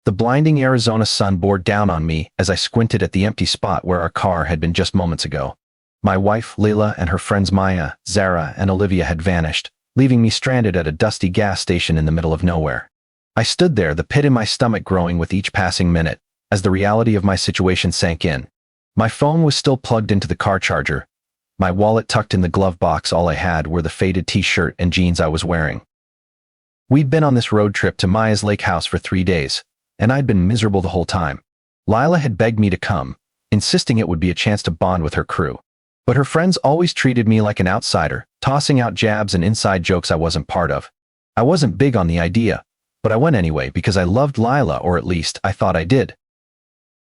The blinding Arizona sun bore down on me as I squinted at the empty spot where our car had been just moments ago. My wife, Leila, and her friends Maya, Zara, and Olivia had vanished, leaving me stranded at a dusty gas station in the middle of nowhere. I stood there, the pit in my stomach growing with each passing minute, as the reality of my situation sank in. My phone was still plugged into the car charger, my wallet tucked in the glove box. All I had were the faded t-shirt and jeans I was wearing. We'd been on this road trip to Maya's lake house for 3 days, and I'd been miserable the whole time. Lila had begged me to come, insisting it would be a chance to bond with her crew. But her friends always treated me like an outsider, tossing out jabs and inside jokes I wasn't part of. I wasn't big on the idea, but I went anyway because I loved Lila, or at least I thought I did.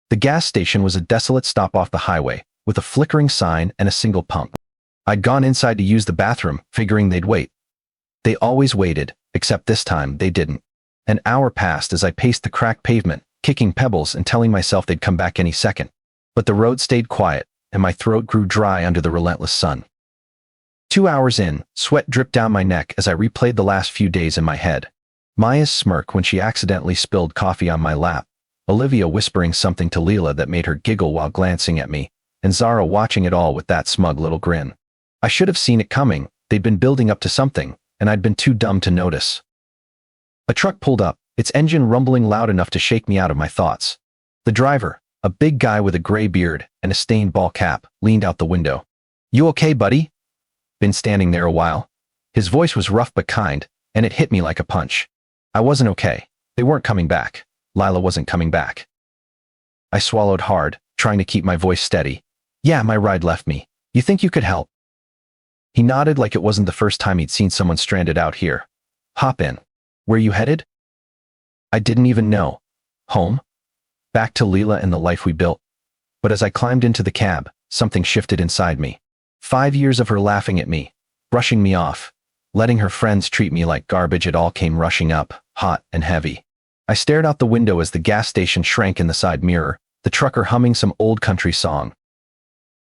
The gas station was a desolate stop off the highway, with a flickering sign and a single pump. I'd gone inside to use the bathroom, figuring they'd wait. They always waited, except this time they didn't. An hour passed as I paced the cracked pavement, kicking pebbles and telling myself they'd come back any second. But the road stayed quiet, and my throat grew dry under the relentless sun. 2 hours in, sweat dripped down my neck as I replayed the last few days in my head. Maya's smirk when she accidentally spilled coffee on my lap, Olivia whispering something to Leila that made her giggle while glancing at me, and Zara watching it all with that smug little grin. I should have seen it coming. They'd been building up to something, and I'd been too dumb to notice. A truck pulled up, its engine rumbling loud enough to shake me out of my thoughts. The driver, a big guy with a gray beard and a stained ball cap, leaned out the window. "You okay, buddy?" "Been standing there a while." His voice was rough but kind, and it hit me like a punch. I wasn't okay. They weren't coming back. Lila wasn't coming back. I swallowed hard, trying to keep my voice steady. "Yeah, my ride left me. You think you could help?" He nodded like it wasn't the first time he'd seen someone stranded out here. "Hop in." "Where you headed?" I didn't even know. Home? Back to Leila and the life we built. But as I climbed into the cab, something shifted inside me. 5 years of her laughing at me, brushing me off, letting her friends treat me like garbage, it all came rushing up, hot and heavy. I stared out the window as the gas station shrank in the side mirror, the trucker humming some old country song.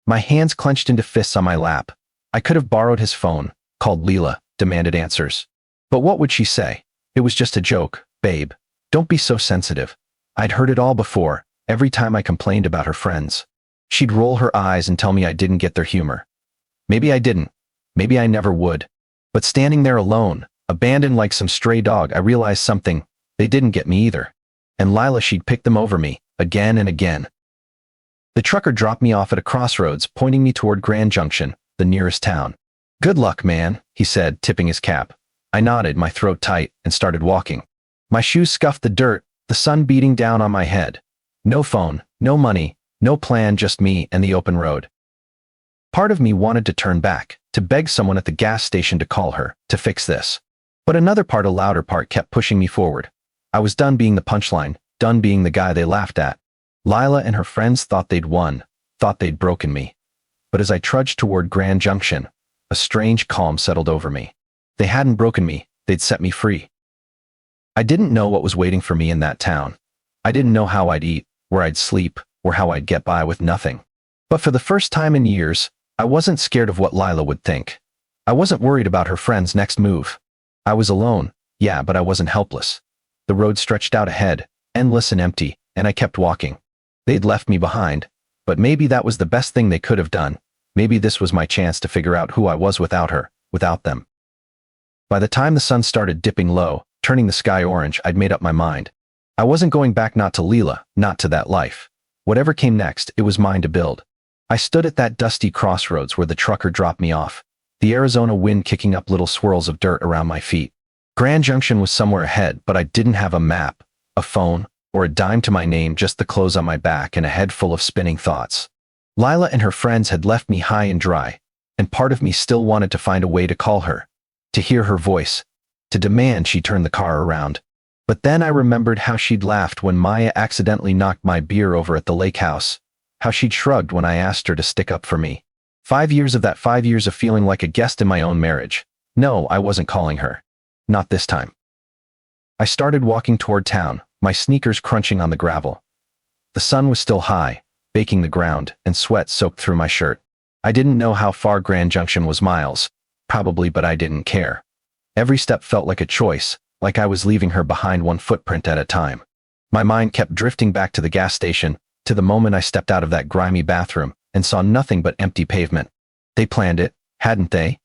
My hands clenched into fists on my lap. I could have borrowed his phone, called Leila, demanded answers. But what would she say? It was just a joke, babe. Don't be so sensitive. I'd heard it all before, every time I complained about her friends. She'd roll her eyes and tell me I didn't get their humor. Maybe I didn't. Maybe I never would. But standing there alone, abandoned like some stray dog, I realized something. They didn't get me either. And Lila, she'd picked them over me, again and again. The trucker dropped me off at a crossroads, pointing me toward Grand Junction, the nearest town. "Good luck, man," he said, tipping his cap. I nodded, my throat tight, and started walking. My shoes scuffed the dirt, the sun beating down on my head. No phone, no money, no plan, just me and the open road. Part of me wanted to turn back, to beg someone at the gas station to call her, to fix this. But another part, a louder part, kept pushing me forward. I was done being the punchline, done being the guy they laughed at. Lila and her friends thought they'd won, thought they'd broken me. But as I trudged toward Grand Junction, a strange calm settled over me. They hadn't broken me, they'd set me free. I didn't know what was waiting for me in that town. I didn't know how I'd eat, where I'd sleep, or how I'd get by with nothing. But for the first time in years, I wasn't scared of what Lila would think. I wasn't worried about her friend's next move. I was alone, yeah, but I wasn't helpless. The road stretched out ahead, endless and empty, and I kept walking. They'd left me behind, but maybe that was the best thing they could have done. Maybe this was my chance to figure out who I was without her, without them. By the time the sun started dipping low, turning the sky orange, I'd made up my mind. I wasn't going back, not to Leila, not to that life. Whatever came next, it was mine to build. I stood at that dusty crossroads where the trucker dropped me off, the Arizona wind kicking up little swirls of dirt around my feet. Grand Junction was somewhere ahead, but I didn't have a map, a phone, or a dime to my name, just the clothes on my back and a head full of spinning thoughts. Lila and her friends had left me high and dry, and part of me still wanted to find a way to call her, to hear her voice, to demand she turn the car around. But then I remembered how she'd laughed when Maya accidentally knocked my beer over at the lake house, how she'd shrugged when I asked her to stick up for me. 5 years of that, 5 years of feeling like a guest in my own marriage. No, I wasn't calling her. Not this time. I started walking toward town, my sneakers crunching on the gravel. The sun was still high, baking the ground, and sweat soaked through my shirt. I didn't know how far Grand Junction was, miles, probably, but I didn't care. Every step felt like a choice, like I was leaving her behind, one footprint at a time. My mind kept drifting back to the gas station, to the moment I stepped out of that grimy bathroom and saw nothing but empty pavement. They planned it, hadn't they?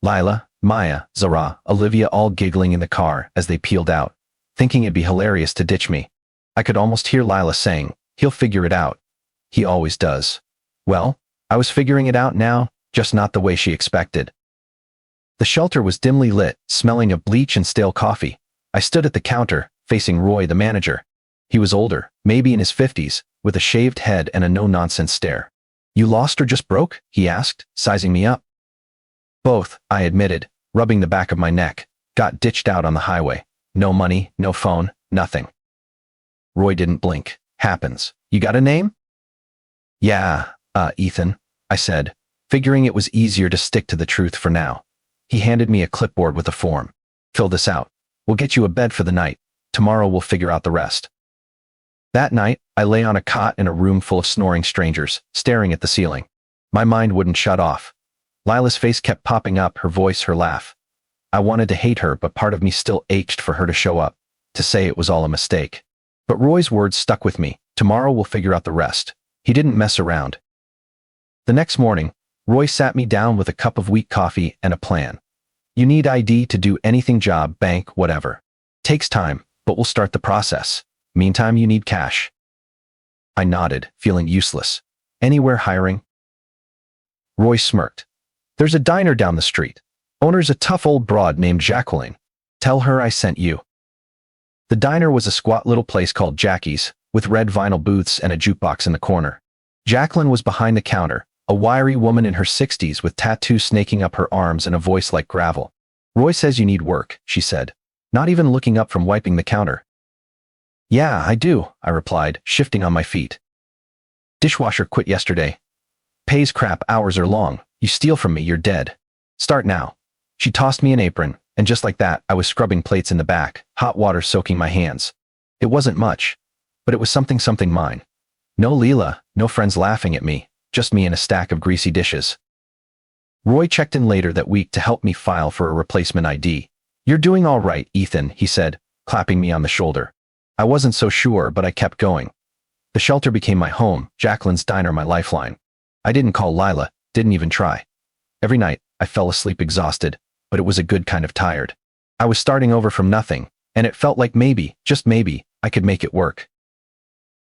Lila, Maya, Zara, Olivia all giggling in the car as they peeled out, thinking it'd be hilarious to ditch me. I could almost hear Lila saying, "He'll figure it out. He always does." Well, I was figuring it out now, just not the way she expected. The shelter was dimly lit, smelling of bleach and stale coffee. I stood at the counter, facing Roy, the manager. He was older, maybe in his 50s, with a shaved head and a no-nonsense stare. "You lost or just broke?" he asked, sizing me up. "Both," I admitted, rubbing the back of my neck. "Got ditched out on the highway. No money, no phone, nothing." Roy didn't blink. "Happens. You got a name?" "Yeah, Ethan," I said, figuring it was easier to stick to the truth for now. He handed me a clipboard with a form. "Fill this out. We'll get you a bed for the night. Tomorrow we'll figure out the rest." That night, I lay on a cot in a room full of snoring strangers, staring at the ceiling. My mind wouldn't shut off. Lila's face kept popping up, her voice, her laugh. I wanted to hate her, but part of me still ached for her to show up, to say it was all a mistake. But Roy's words stuck with me. Tomorrow we'll figure out the rest. He didn't mess around. The next morning, Roy sat me down with a cup of weak coffee and a plan. "You need ID to do anything, job, bank, whatever. Takes time, but we'll start the process. Meantime, you need cash." I nodded, feeling useless. "Anywhere hiring?" Roy smirked. "There's a diner down the street. Owner's a tough old broad named Jacqueline. Tell her I sent you." The diner was a squat little place called Jackie's, with red vinyl booths and a jukebox in the corner. Jacqueline was behind the counter, a wiry woman in her 60s with tattoos snaking up her arms and a voice like gravel. "Roy says you need work," she said, not even looking up from wiping the counter. "Yeah, I do," I replied, shifting on my feet. "Dishwasher quit yesterday. Pays crap, hours are long. You steal from me, you're dead. Start now." She tossed me an apron, and just like that, I was scrubbing plates in the back, hot water soaking my hands. It wasn't much, but it was something mine. No Leela, no friends laughing at me, just me and a stack of greasy dishes. Roy checked in later that week to help me file for a replacement ID. "You're doing all right, Ethan," he said, clapping me on the shoulder. I wasn't so sure, but I kept going. The shelter became my home, Jacqueline's diner my lifeline. I didn't call Lila, didn't even try. Every night, I fell asleep exhausted, but it was a good kind of tired. I was starting over from nothing, and it felt like maybe, just maybe, I could make it work.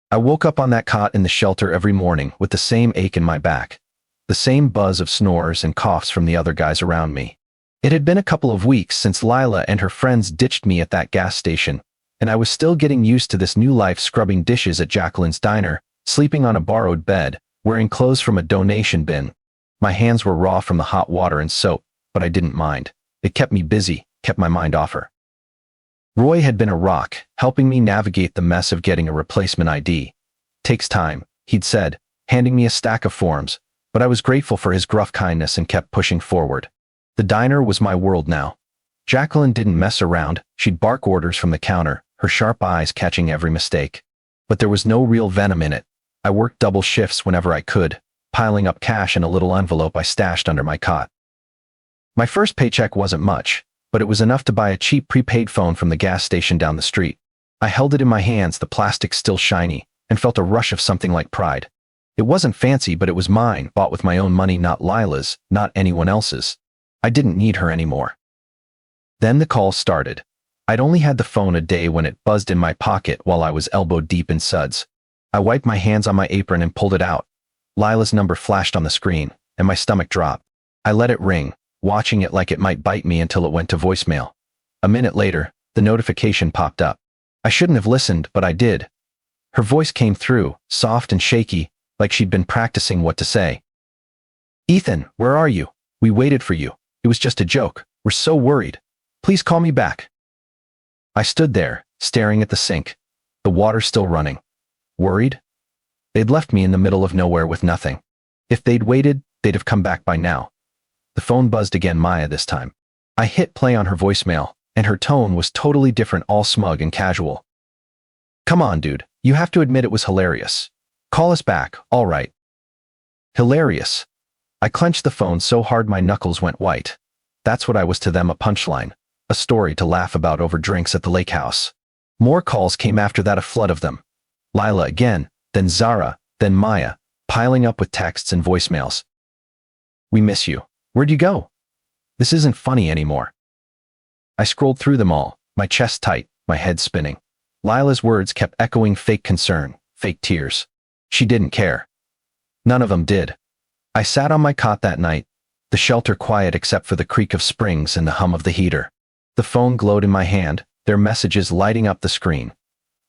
I woke up on that cot in the shelter every morning with the same ache in my back, the same buzz of snores and coughs from the other guys around me. It had been a couple of weeks since Lila and her friends ditched me at that gas station, and I was still getting used to this new life, scrubbing dishes at Jacqueline's diner, sleeping on a borrowed bed, wearing clothes from a donation bin. My hands were raw from the hot water and soap, but I didn't mind. It kept me busy, kept my mind off her. Roy had been a rock, helping me navigate the mess of getting a replacement ID. "Takes time," he'd said, handing me a stack of forms, but I was grateful for his gruff kindness and kept pushing forward. The diner was my world now. Jacqueline didn't mess around, she'd bark orders from the counter, her sharp eyes catching every mistake. But there was no real venom in it. I worked double shifts whenever I could, piling up cash in a little envelope I stashed under my cot. My first paycheck wasn't much, but it was enough to buy a cheap prepaid phone from the gas station down the street. I held it in my hands, the plastic still shiny, and felt a rush of something like pride. It wasn't fancy, but it was mine, bought with my own money, not Lila's, not anyone else's. I didn't need her anymore. Then the calls started. I'd only had the phone a day when it buzzed in my pocket while I was elbow deep in suds. I wiped my hands on my apron and pulled it out. Lila's number flashed on the screen, and my stomach dropped. I let it ring, watching it like it might bite me until it went to voicemail. A minute later, the notification popped up. I shouldn't have listened, but I did. Her voice came through, soft and shaky, like she'd been practicing what to say. "Ethan, where are you? We waited for you. It was just a joke. We're so worried. Please call me back." I stood there, staring at the sink, the water still running. Worried? They'd left me in the middle of nowhere with nothing. If they'd waited, they'd have come back by now. The phone buzzed again, Maya this time. I hit play on her voicemail, and her tone was totally different, all smug and casual. "Come on, dude, you have to admit it was hilarious. Call us back, all right." Hilarious. I clenched the phone so hard my knuckles went white. That's what I was to them, a punchline, a story to laugh about over drinks at the lake house. More calls came after that, a flood of them. Lila again, then Zara, then Maya, piling up with texts and voicemails. We miss you. Where'd you go? This isn't funny anymore. I scrolled through them all, my chest tight, my head spinning. Lila's words kept echoing, fake concern, fake tears. She didn't care. None of them did. I sat on my cot that night, the shelter quiet except for the creak of springs and the hum of the heater. The phone glowed in my hand, their messages lighting up the screen.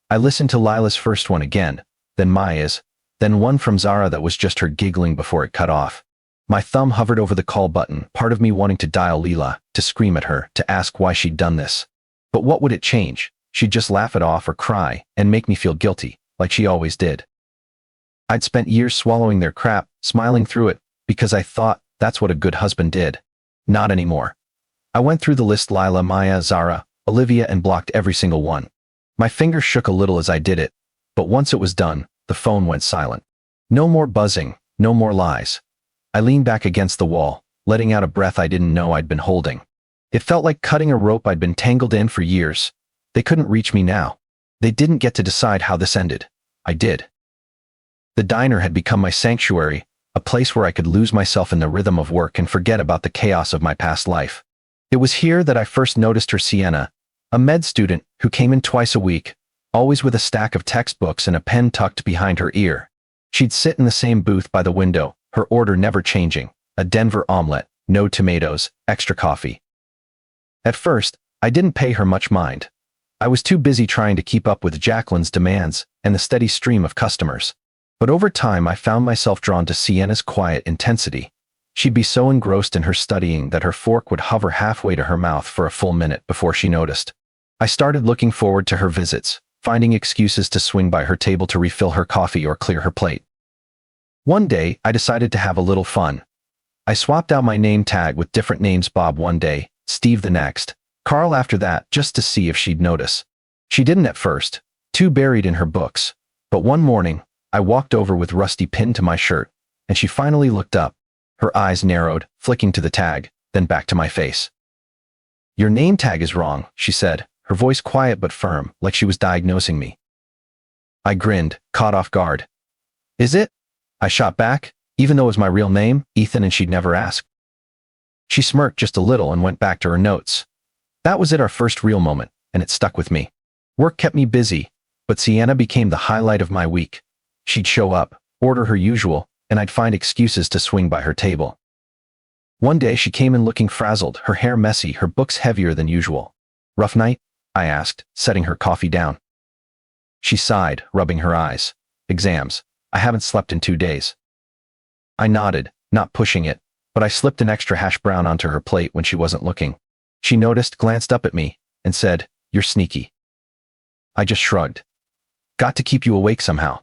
I listened to Lila's first one again, then Maya's, then one from Zara that was just her giggling before it cut off. My thumb hovered over the call button, part of me wanting to dial Lila, to scream at her, to ask why she'd done this. But what would it change? She'd just laugh it off or cry, and make me feel guilty, like she always did. I'd spent years swallowing their crap, smiling through it, because I thought that's what a good husband did. Not anymore. I went through the list: Lila, Maya, Zara, Olivia, and blocked every single one. My fingers shook a little as I did it, but once it was done, the phone went silent. No more buzzing, no more lies. I leaned back against the wall, letting out a breath I didn't know I'd been holding. It felt like cutting a rope I'd been tangled in for years. They couldn't reach me now. They didn't get to decide how this ended. I did. The diner had become my sanctuary, a place where I could lose myself in the rhythm of work and forget about the chaos of my past life. It was here that I first noticed her, Sienna, a med student who came in twice a week, always with a stack of textbooks and a pen tucked behind her ear. She'd sit in the same booth by the window, her order never changing: a Denver omelet, no tomatoes, extra coffee. At first, I didn't pay her much mind. I was too busy trying to keep up with Jacqueline's demands and the steady stream of customers. But over time, I found myself drawn to Sienna's quiet intensity. She'd be so engrossed in her studying that her fork would hover halfway to her mouth for a full minute before she noticed. I started looking forward to her visits, finding excuses to swing by her table to refill her coffee or clear her plate. One day, I decided to have a little fun. I swapped out my name tag with different names: Bob one day, Steve the next, Carl after that, just to see if she'd notice. She didn't at first, too buried in her books. But one morning, I walked over with Rusty pinned to my shirt, and she finally looked up. Her eyes narrowed, flicking to the tag, then back to my face. "Your name tag is wrong," she said, her voice quiet but firm, like she was diagnosing me. I grinned, caught off guard. "Is it?" I shot back, even though it was my real name, Ethan, and she'd never asked. She smirked just a little and went back to her notes. That was it, our first real moment, and it stuck with me. Work kept me busy, but Sienna became the highlight of my week. She'd show up, order her usual, and I'd find excuses to swing by her table. One day she came in looking frazzled, her hair messy, her books heavier than usual. "Rough night?" I asked, setting her coffee down. She sighed, rubbing her eyes. "Exams. I haven't slept in 2 days." I nodded, not pushing it, but I slipped an extra hash brown onto her plate when she wasn't looking. She noticed, glanced up at me, and said, "You're sneaky." I just shrugged. "Got to keep you awake somehow."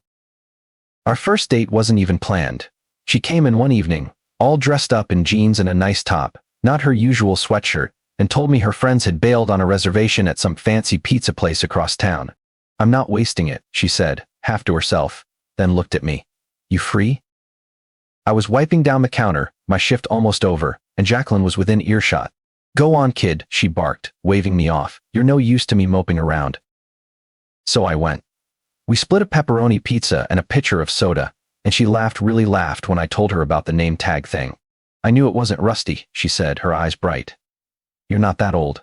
Our first date wasn't even planned. She came in one evening, all dressed up in jeans and a nice top, not her usual sweatshirt, and told me her friends had bailed on a reservation at some fancy pizza place across town. "I'm not wasting it," she said, half to herself, then looked at me. "You free?" I was wiping down the counter, my shift almost over, and Jacqueline was within earshot. "Go on, kid," she barked, waving me off. "You're no use to me moping around." So I went. We split a pepperoni pizza and a pitcher of soda, and she laughed, really laughed, when I told her about the name tag thing. "I knew it wasn't Rusty," she said, her eyes bright. "You're not that old."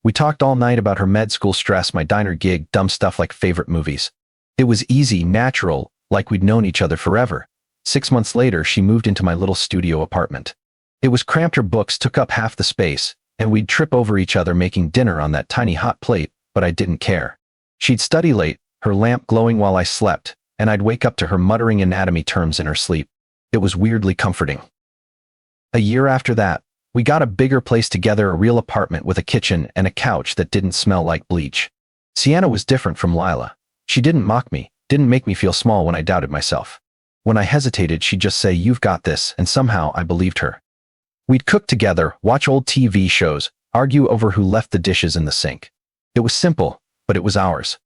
We talked all night about her med school stress, my diner gig, dumb stuff like favorite movies. It was easy, natural, like we'd known each other forever. 6 months later, she moved into my little studio apartment. It was cramped, her books took up half the space, and we'd trip over each other making dinner on that tiny hot plate, but I didn't care. She'd study late, her lamp glowing while I slept, and I'd wake up to her muttering anatomy terms in her sleep. It was weirdly comforting. A year after that, we got a bigger place together, a real apartment with a kitchen and a couch that didn't smell like bleach. Sienna was different from Lila. She didn't mock me, didn't make me feel small when I doubted myself. When I hesitated, she'd just say, "You've got this," and somehow I believed her. We'd cook together, watch old TV shows, argue over who left the dishes in the sink. It was simple, but it was ours.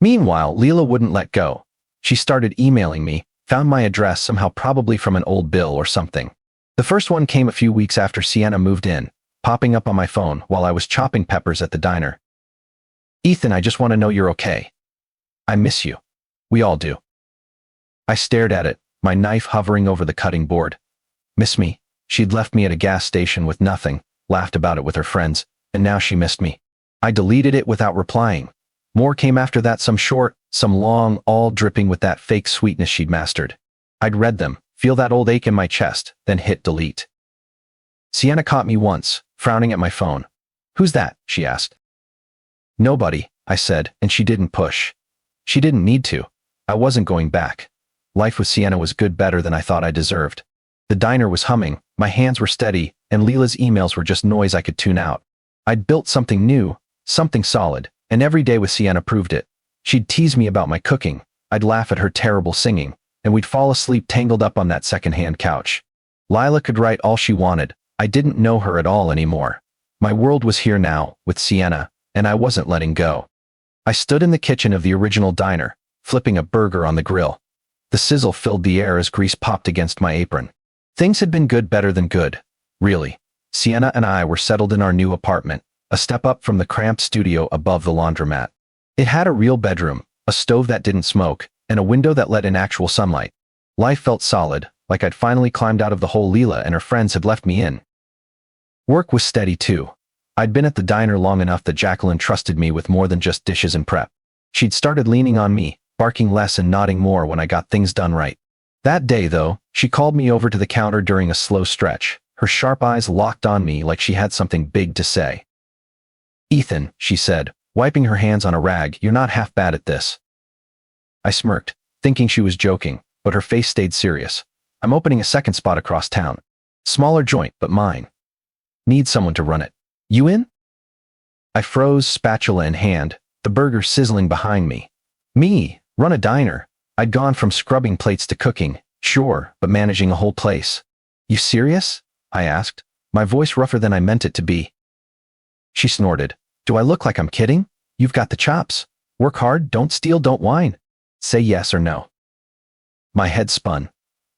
Meanwhile, Lila wouldn't let go. She started emailing me, found my address somehow, probably from an old bill or something. The first one came a few weeks after Sienna moved in, popping up on my phone while I was chopping peppers at the diner. Ethan, I just want to know you're okay. I miss you. We all do. I stared at it, my knife hovering over the cutting board. Miss me? She'd left me at a gas station with nothing, laughed about it with her friends, and now she missed me. I deleted it without replying. More came after that, some short, some long, all dripping with that fake sweetness she'd mastered. I'd read them, feel that old ache in my chest, then hit delete. Sienna caught me once, frowning at my phone. Who's that? She asked. Nobody, I said, and she didn't push. She didn't need to. I wasn't going back. Life with Sienna was good, better than I thought I deserved. The diner was humming, my hands were steady, and Leela's emails were just noise I could tune out. I'd built something new, something solid, and every day with Sienna proved it. She'd tease me about my cooking, I'd laugh at her terrible singing, and we'd fall asleep tangled up on that secondhand couch. Lila could write all she wanted. I didn't know her at all anymore. My world was here now, with Sienna, and I wasn't letting go. I stood in the kitchen of the original diner, flipping a burger on the grill. The sizzle filled the air as grease popped against my apron. Things had been good, better than good. Really. Sienna and I were settled in our new apartment, a step up from the cramped studio above the laundromat. It had a real bedroom, a stove that didn't smoke, and a window that let in actual sunlight. Life felt solid, like I'd finally climbed out of the hole Leela and her friends had left me in. Work was steady too. I'd been at the diner long enough that Jacqueline trusted me with more than just dishes and prep. She'd started leaning on me, barking less and nodding more when I got things done right. That day, though, she called me over to the counter during a slow stretch, her sharp eyes locked on me like she had something big to say. Ethan, she said, wiping her hands on a rag, you're not half bad at this. I smirked, thinking she was joking, but her face stayed serious. I'm opening a second spot across town. Smaller joint, but mine. Need someone to run it. You in? I froze, spatula in hand, the burger sizzling behind me. Me, run a diner. I'd gone from scrubbing plates to cooking, sure, but managing a whole place. You serious? I asked, my voice rougher than I meant it to be. She snorted. Do I look like I'm kidding? You've got the chops. Work hard, don't steal, don't whine. Say yes or no. My head spun.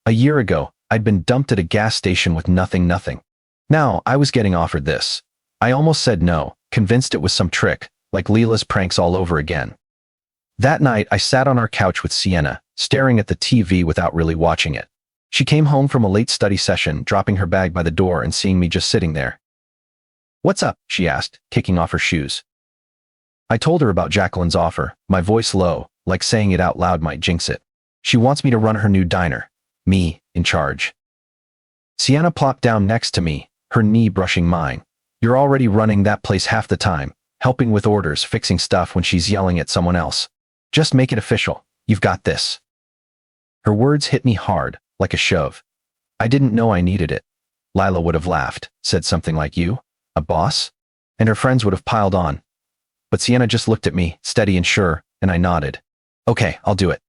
A year ago, I'd been dumped at a gas station with nothing. Now, I was getting offered this. I almost said no, convinced it was some trick, like Leela's pranks all over again. That night, I sat on our couch with Sienna, staring at the TV without really watching it. She came home from a late study session, dropping her bag by the door and seeing me just sitting there. What's up? She asked, kicking off her shoes. I told her about Jacqueline's offer, my voice low, like saying it out loud might jinx it. She wants me to run her new diner. Me, in charge. Sienna plopped down next to me, her knee brushing mine. You're already running that place half the time, helping with orders, fixing stuff when she's yelling at someone else. Just make it official. You've got this. Her words hit me hard, like a shove. I didn't know I needed it. Lila would have laughed, said something like you, a boss? And her friends would have piled on. But Sienna just looked at me, steady and sure, and I nodded. Okay, I'll do it.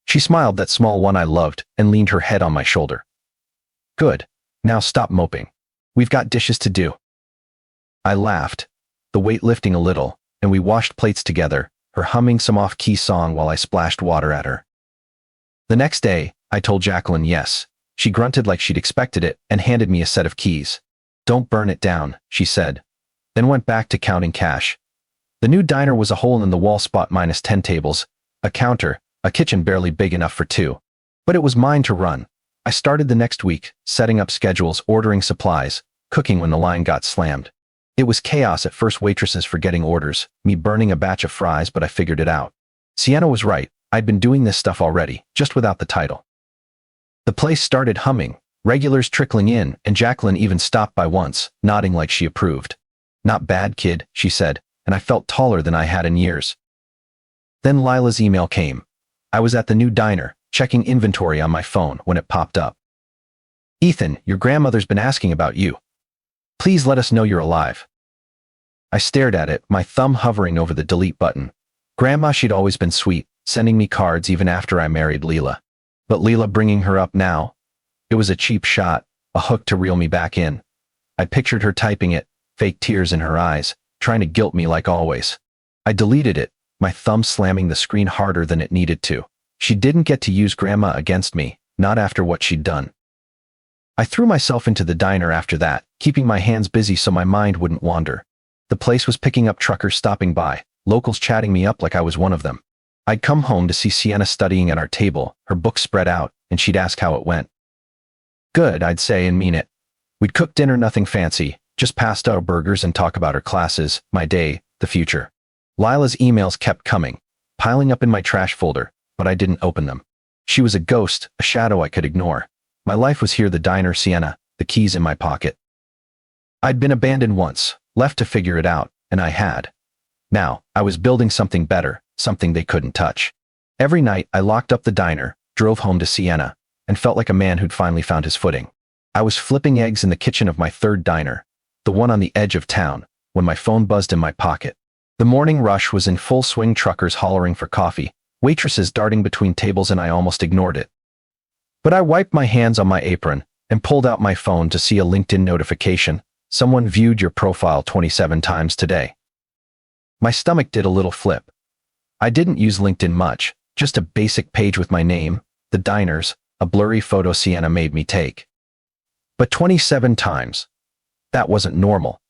She smiled, that small one I loved, and leaned her head on my shoulder. Good. Now stop moping. We've got dishes to do. I laughed, the weight lifting a little, and we washed plates together, her humming some off-key song while I splashed water at her. The next day, I told Jacqueline yes. She grunted like she'd expected it and handed me a set of keys. Don't burn it down, she said, then went back to counting cash. The new diner was a hole-in-the-wall spot minus 10 tables, a counter, a kitchen barely big enough for two. But it was mine to run. I started the next week, setting up schedules, ordering supplies, cooking when the line got slammed. It was chaos at first, waitresses forgetting orders, me burning a batch of fries, but I figured it out. Sienna was right, I'd been doing this stuff already, just without the title. The place started humming, regulars trickling in, and Jacqueline even stopped by once, nodding like she approved. Not bad, kid, she said, and I felt taller than I had in years. Then Lila's email came. I was at the new diner, checking inventory on my phone when it popped up. Ethan, your grandmother's been asking about you. Please let us know you're alive. I stared at it, my thumb hovering over the delete button. Grandma, she'd always been sweet, sending me cards even after I married Leela. But Leela bringing her up now? It was a cheap shot, a hook to reel me back in. I pictured her typing it, fake tears in her eyes, trying to guilt me like always. I deleted it, my thumb slamming the screen harder than it needed to. She didn't get to use Grandma against me, not after what she'd done. I threw myself into the diner after that, keeping my hands busy so my mind wouldn't wander. The place was picking up truckers stopping by, locals chatting me up like I was one of them. I'd come home to see Sienna studying at our table, her books spread out, and she'd ask how it went. Good, I'd say and mean it. We'd cook dinner, nothing fancy, just pasta or burgers, and talk about her classes, my day, the future. Lila's emails kept coming, piling up in my trash folder, but I didn't open them. She was a ghost, a shadow I could ignore. My life was here, the diner, Sienna, the keys in my pocket. I'd been abandoned once, left to figure it out, and I had. Now, I was building something better, something they couldn't touch. Every night, I locked up the diner, drove home to Sienna, and felt like a man who'd finally found his footing. I was flipping eggs in the kitchen of my third diner, the one on the edge of town, when my phone buzzed in my pocket. The morning rush was in full swing, truckers hollering for coffee, waitresses darting between tables, and I almost ignored it. But I wiped my hands on my apron and pulled out my phone to see a LinkedIn notification. Someone viewed your profile 27 times today. My stomach did a little flip. I didn't use LinkedIn much, just a basic page with my name, the diners, a blurry photo Sienna made me take. But 27 times. That wasn't normal.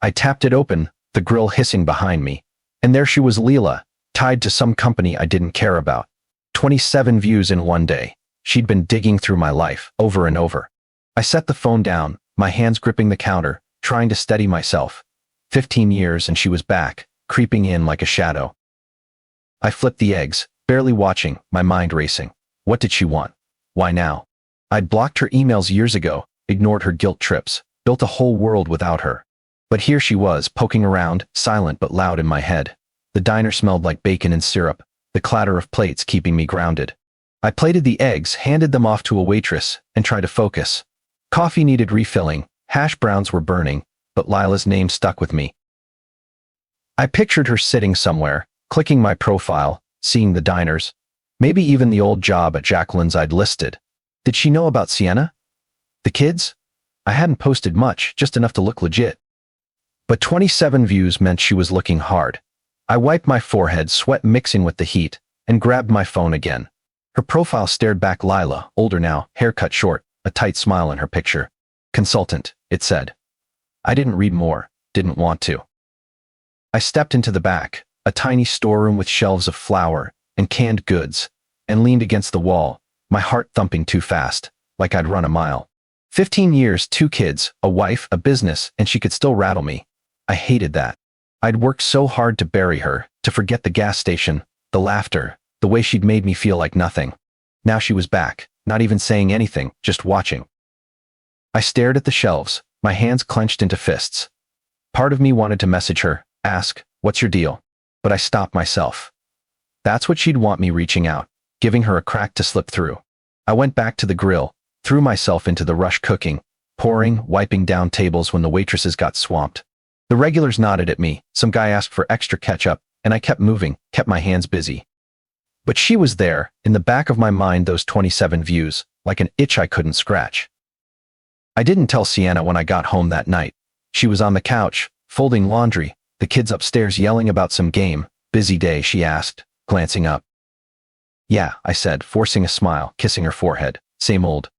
I tapped it open, the grill hissing behind me, and there she was, Leela, tied to some company I didn't care about. 27 views in one day. She'd been digging through my life, over and over. I set the phone down, my hands gripping the counter, trying to steady myself. 15 years and she was back, creeping in like a shadow. I flipped the eggs, barely watching, my mind racing. What did she want? Why now? I'd blocked her emails years ago, ignored her guilt trips, built a whole world without her. But here she was, poking around, silent but loud in my head. The diner smelled like bacon and syrup, the clatter of plates keeping me grounded. I plated the eggs, handed them off to a waitress, and tried to focus. Coffee needed refilling, hash browns were burning, but Lila's name stuck with me. I pictured her sitting somewhere, clicking my profile, seeing the diners, maybe even the old job at Jacqueline's I'd listed. Did she know about Sienna? The kids? I hadn't posted much, just enough to look legit. But 27 views meant she was looking hard. I wiped my forehead, sweat mixing with the heat, and grabbed my phone again. Her profile stared back. Lila, older now, hair cut short, a tight smile in her picture. Consultant, it said. I didn't read more, didn't want to. I stepped into the back, a tiny storeroom with shelves of flour and canned goods, and leaned against the wall, my heart thumping too fast, like I'd run a mile. 15 years, 2 kids, a wife, a business, and she could still rattle me. I hated that. I'd worked so hard to bury her, to forget the gas station, the laughter, the way she'd made me feel like nothing. Now she was back, not even saying anything, just watching. I stared at the shelves, my hands clenched into fists. Part of me wanted to message her, ask, what's your deal? But I stopped myself. That's what she'd want me reaching out, giving her a crack to slip through. I went back to the grill, threw myself into the rush cooking, pouring, wiping down tables when the waitresses got swamped. The regulars nodded at me, some guy asked for extra ketchup, and I kept moving, kept my hands busy. But she was there, in the back of my mind, those 27 views, like an itch I couldn't scratch. I didn't tell Sienna when I got home that night. She was on the couch, folding laundry, the kids upstairs yelling about some game. Busy day, she asked, glancing up. Yeah, I said, forcing a smile, kissing her forehead. Same old.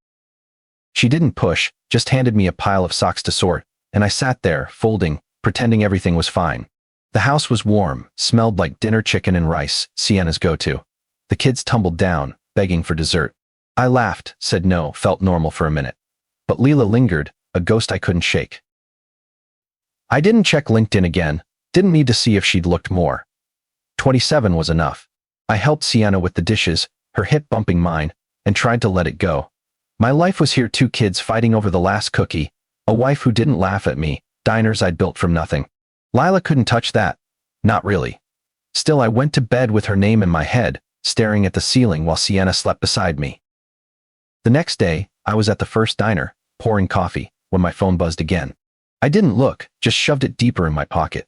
She didn't push, just handed me a pile of socks to sort, and I sat there, folding, pretending everything was fine. The house was warm, smelled like dinner, chicken and rice, Sienna's go-to. The kids tumbled down, begging for dessert. I laughed, said no, felt normal for a minute. But Leela lingered, a ghost I couldn't shake. I didn't check LinkedIn again, didn't need to see if she'd looked more. 27 was enough. I helped Sienna with the dishes, her hip bumping mine, and tried to let it go. My life was here, 2 kids fighting over the last cookie, a wife who didn't laugh at me, diners I'd built from nothing. Lila couldn't touch that. Not really. Still, I went to bed with her name in my head, staring at the ceiling while Sienna slept beside me. The next day, I was at the first diner, pouring coffee, when my phone buzzed again. I didn't look, just shoved it deeper in my pocket.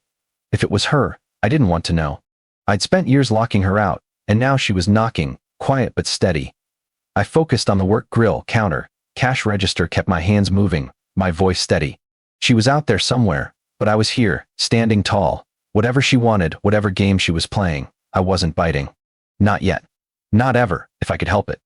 If it was her, I didn't want to know. I'd spent years locking her out, and now she was knocking, quiet but steady. I focused on the work grill, counter, cash register, kept my hands moving, my voice steady. She was out there somewhere, but I was here, standing tall. Whatever she wanted, whatever game she was playing, I wasn't biting. Not yet. Not ever, if I could help it.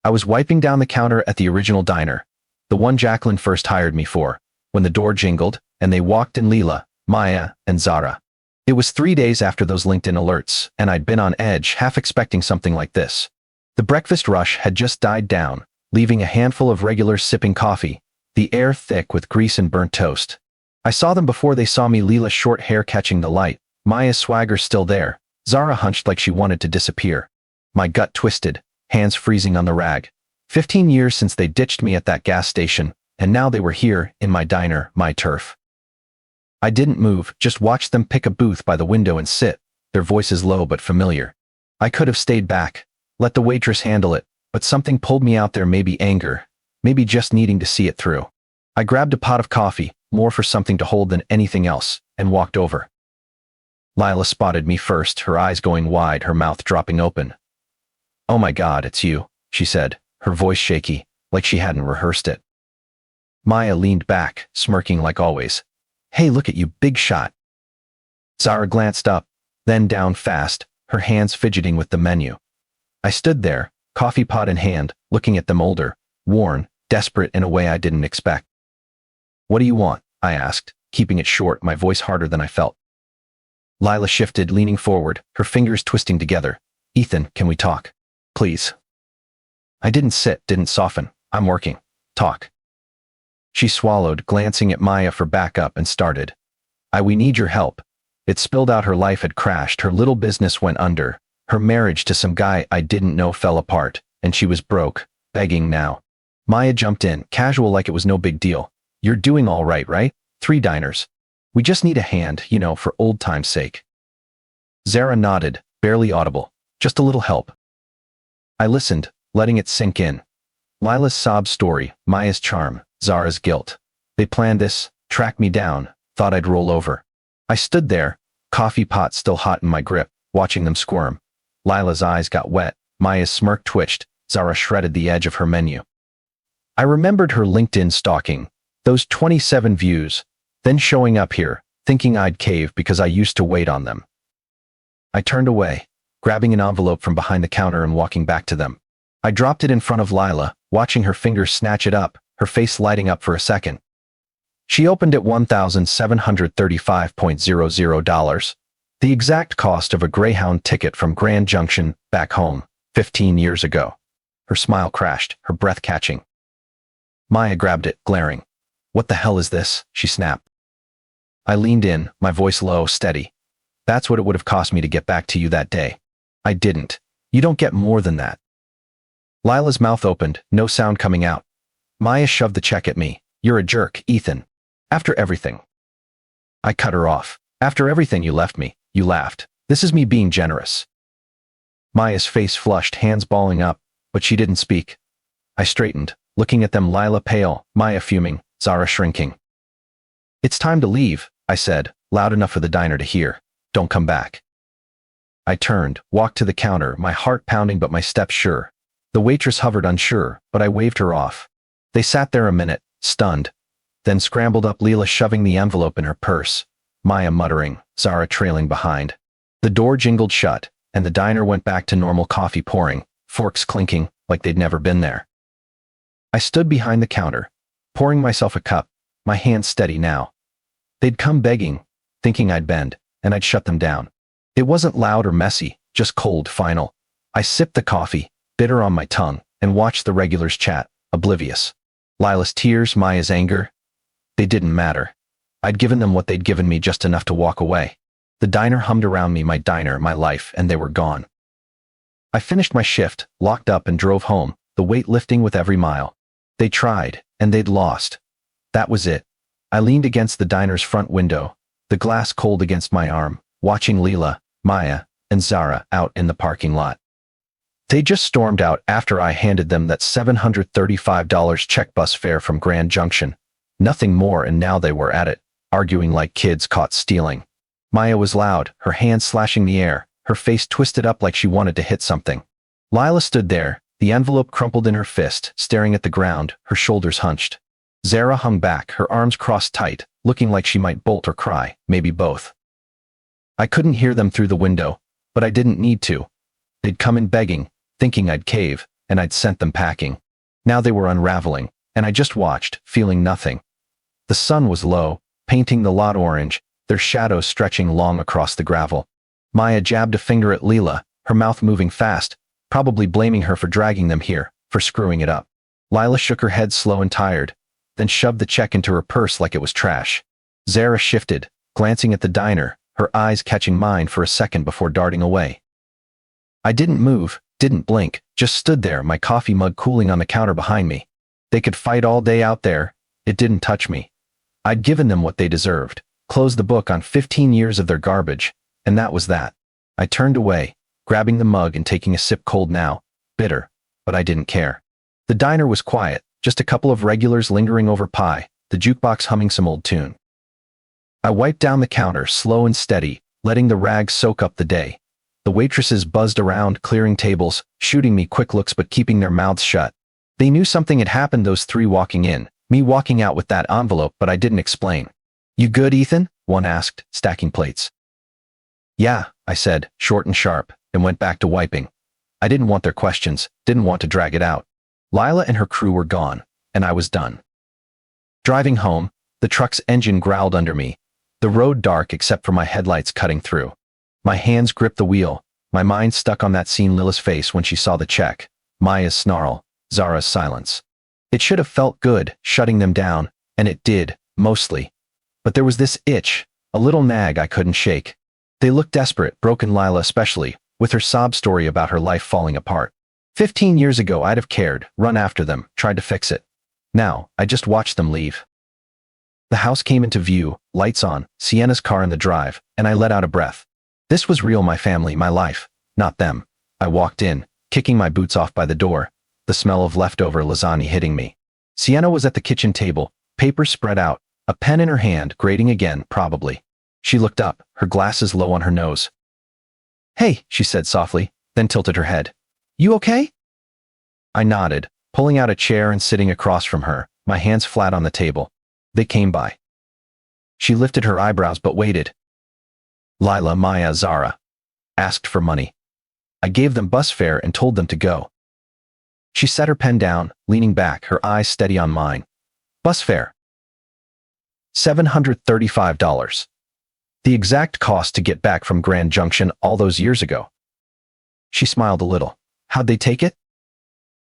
I was wiping down the counter at the original diner, the one Jacqueline first hired me for, when the door jingled, and they walked in. Leela, Maya, and Zara. It was 3 days after those LinkedIn alerts, and I'd been on edge, half expecting something like this. The breakfast rush had just died down, leaving a handful of regulars sipping coffee, the air thick with grease and burnt toast. I saw them before they saw me, Leela's short hair catching the light, Maya's swagger still there, Zara hunched like she wanted to disappear. My gut twisted, hands freezing on the rag. 15 years since they ditched me at that gas station, and now they were here, in my diner, my turf. I didn't move, just watched them pick a booth by the window and sit, their voices low but familiar. I could have stayed back, let the waitress handle it, but something pulled me out there, maybe anger, maybe just needing to see it through. I grabbed a pot of coffee, more for something to hold than anything else, and walked over. Lila spotted me first, her eyes going wide, her mouth dropping open. "Oh my God, it's you," she said, her voice shaky, like she hadn't rehearsed it. Maya leaned back, smirking like always. "Hey, look at you, big shot." Zara glanced up, then down fast, her hands fidgeting with the menu. I stood there, coffee pot in hand, looking at them, older, worn, desperate in a way I didn't expect. "What do you want?" I asked, keeping it short, my voice harder than I felt. Lila shifted, leaning forward, her fingers twisting together. "Ethan, can we talk? Please." I didn't sit, didn't soften. "I'm working. Talk." She swallowed, glancing at Maya for backup, and started. We need your help." It spilled out her life had crashed, her little business went under, her marriage to some guy I didn't know fell apart, and she was broke, begging now. Maya jumped in, casual like it was no big deal. "You're doing all right, right? 3 diners. We just need a hand, for old time's sake." Zara nodded, barely audible. "Just a little help." I listened, letting it sink in. Lila's sob story, Maya's charm, Zara's guilt. They planned this, tracked me down, thought I'd roll over. I stood there, coffee pot still hot in my grip, watching them squirm. Lila's eyes got wet, Maya's smirk twitched, Zara shredded the edge of her menu. I remembered her LinkedIn stalking, those 27 views, then showing up here, thinking I'd cave because I used to wait on them. I turned away, grabbing an envelope from behind the counter and walking back to them. I dropped it in front of Lila, watching her fingers snatch it up, her face lighting up for a second. She opened at $1,735.00, the exact cost of a Greyhound ticket from Grand Junction, back home, 15 years ago. Her smile crashed, her breath catching. Maya grabbed it, glaring. "What the hell is this?" she snapped. I leaned in, my voice low, steady. "That's what it would have cost me to get back to you that day. I didn't. You don't get more than that." Lila's mouth opened, no sound coming out. Maya shoved the check at me. "You're a jerk, Ethan. After everything." I cut her off. "After everything you left me, you laughed. This is me being generous." Maya's face flushed, hands balling up, but she didn't speak. I straightened, looking at them, Lila pale, Maya fuming, Zara shrinking. "It's time to leave," I said, loud enough for the diner to hear. "Don't come back." I turned, walked to the counter, my heart pounding but my steps sure. The waitress hovered unsure, but I waved her off. They sat there a minute, stunned, then scrambled up, Leela shoving the envelope in her purse, Maya muttering, Zara trailing behind. The door jingled shut, and the diner went back to normal, coffee pouring, forks clinking, like they'd never been there. I stood behind the counter, pouring myself a cup, my hands steady now. They'd come begging, thinking I'd bend, and I'd shut them down. It wasn't loud or messy, just cold, final. I sipped the coffee, bitter on my tongue, and watched the regulars chat, oblivious. Lila's tears, Maya's anger, they didn't matter. I'd given them what they'd given me, just enough to walk away. The diner hummed around me, my diner, my life, and they were gone. I finished my shift, locked up, and drove home, the weight lifting with every mile. They tried, and they'd lost. That was it. I leaned against the diner's front window, the glass cold against my arm, watching Leela, Maya, and Zara out in the parking lot. They just stormed out after I handed them that $735 check bus fare from Grand Junction. Nothing more, and now they were at it, arguing like kids caught stealing. Maya was loud, her hands slashing the air, her face twisted up like she wanted to hit something. Lila stood there, the envelope crumpled in her fist, staring at the ground, her shoulders hunched. Zara hung back, her arms crossed tight, looking like she might bolt or cry, maybe both. I couldn't hear them through the window, but I didn't need to. They'd come in begging, thinking I'd cave, and I'd sent them packing. Now they were unraveling, and I just watched, feeling nothing. The sun was low, painting the lot orange, their shadows stretching long across the gravel. Maya jabbed a finger at Leela, her mouth moving fast, probably blaming her for dragging them here, for screwing it up. Lila shook her head slow and tired, then shoved the check into her purse like it was trash. Zara shifted, glancing at the diner, her eyes catching mine for a second before darting away. I didn't move, didn't blink, just stood there, my coffee mug cooling on the counter behind me. They could fight all day out there, it didn't touch me. I'd given them what they deserved, closed the book on 15 years of their garbage, and that was that. I turned away, grabbing the mug and taking a sip, cold now, bitter, but I didn't care. The diner was quiet, just a couple of regulars lingering over pie, the jukebox humming some old tune. I wiped down the counter, slow and steady, letting the rags soak up the day. The waitresses buzzed around, clearing tables, shooting me quick looks but keeping their mouths shut. They knew something had happened, those three walking in, me walking out with that envelope, but I didn't explain. "You good, Ethan?" one asked, stacking plates. "Yeah," I said, short and sharp, and went back to wiping. I didn't want their questions, didn't want to drag it out. Lila and her crew were gone, and I was done. Driving home, the truck's engine growled under me, the road dark except for my headlights cutting through. My hands gripped the wheel, my mind stuck on that scene, Lila's face when she saw the check, Maya's snarl, Zara's silence. It should have felt good, shutting them down, and it did, mostly. But there was this itch, a little nag I couldn't shake. They looked desperate, broken, Lila especially, with her sob story about her life falling apart. 15 years ago I'd have cared, run after them, tried to fix it. Now, I just watched them leave. The house came into view, lights on, Sienna's car in the drive, and I let out a breath. This was real, my family, my life, not them. I walked in, kicking my boots off by the door, the smell of leftover lasagna hitting me. Sienna was at the kitchen table, papers spread out, a pen in her hand, grading again, probably. She looked up, her glasses low on her nose. "Hey," she said softly, then tilted her head. "You okay?" I nodded, pulling out a chair and sitting across from her, my hands flat on the table. They came by. She lifted her eyebrows but waited. Lila, Maya, Zara. Asked for money. I gave them bus fare and told them to go. She set her pen down, leaning back, her eyes steady on mine. Bus fare. $735. The exact cost to get back from Grand Junction all those years ago. She smiled a little. How'd they take it?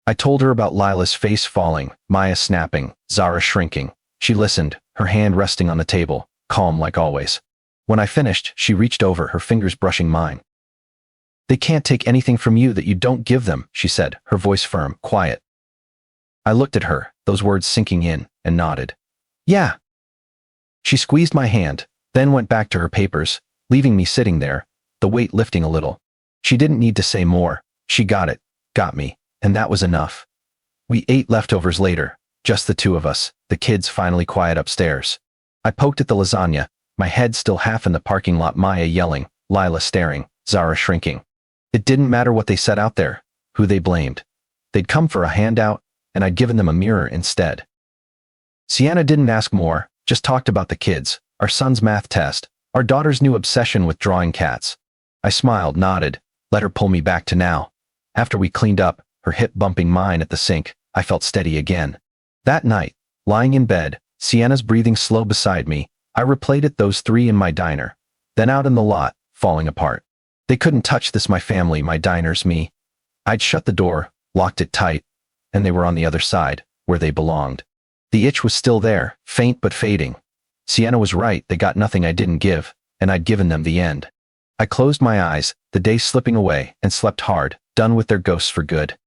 I told her about Lila's face falling, Maya snapping, Zara shrinking. She listened, her hand resting on the table, calm like always. When I finished, she reached over, her fingers brushing mine. "They can't take anything from you that you don't give them," she said, her voice firm, quiet. I looked at her, those words sinking in, and nodded. "Yeah." She squeezed my hand, then went back to her papers, leaving me sitting there, the weight lifting a little. She didn't need to say more. She got it, got me, and that was enough. We ate leftovers later, just the two of us, the kids finally quiet upstairs. I poked at the lasagna, my head still half in the parking lot, Maya yelling, Lila staring, Zara shrinking. It didn't matter what they said out there, who they blamed. They'd come for a handout, and I'd given them a mirror instead. Sienna didn't ask more, just talked about the kids, our son's math test, our daughter's new obsession with drawing cats. I smiled, nodded, let her pull me back to now. After we cleaned up, her hip bumping mine at the sink, I felt steady again. That night, lying in bed, Sienna's breathing slow beside me, I replayed it, those three in my diner. Then out in the lot, falling apart. They couldn't touch this, my family, my diners, me. I'd shut the door, locked it tight, and they were on the other side, where they belonged. The itch was still there, faint but fading. Sienna was right, they got nothing I didn't give, and I'd given them the end. I closed my eyes, the day slipping away, and slept hard, done with their ghosts for good.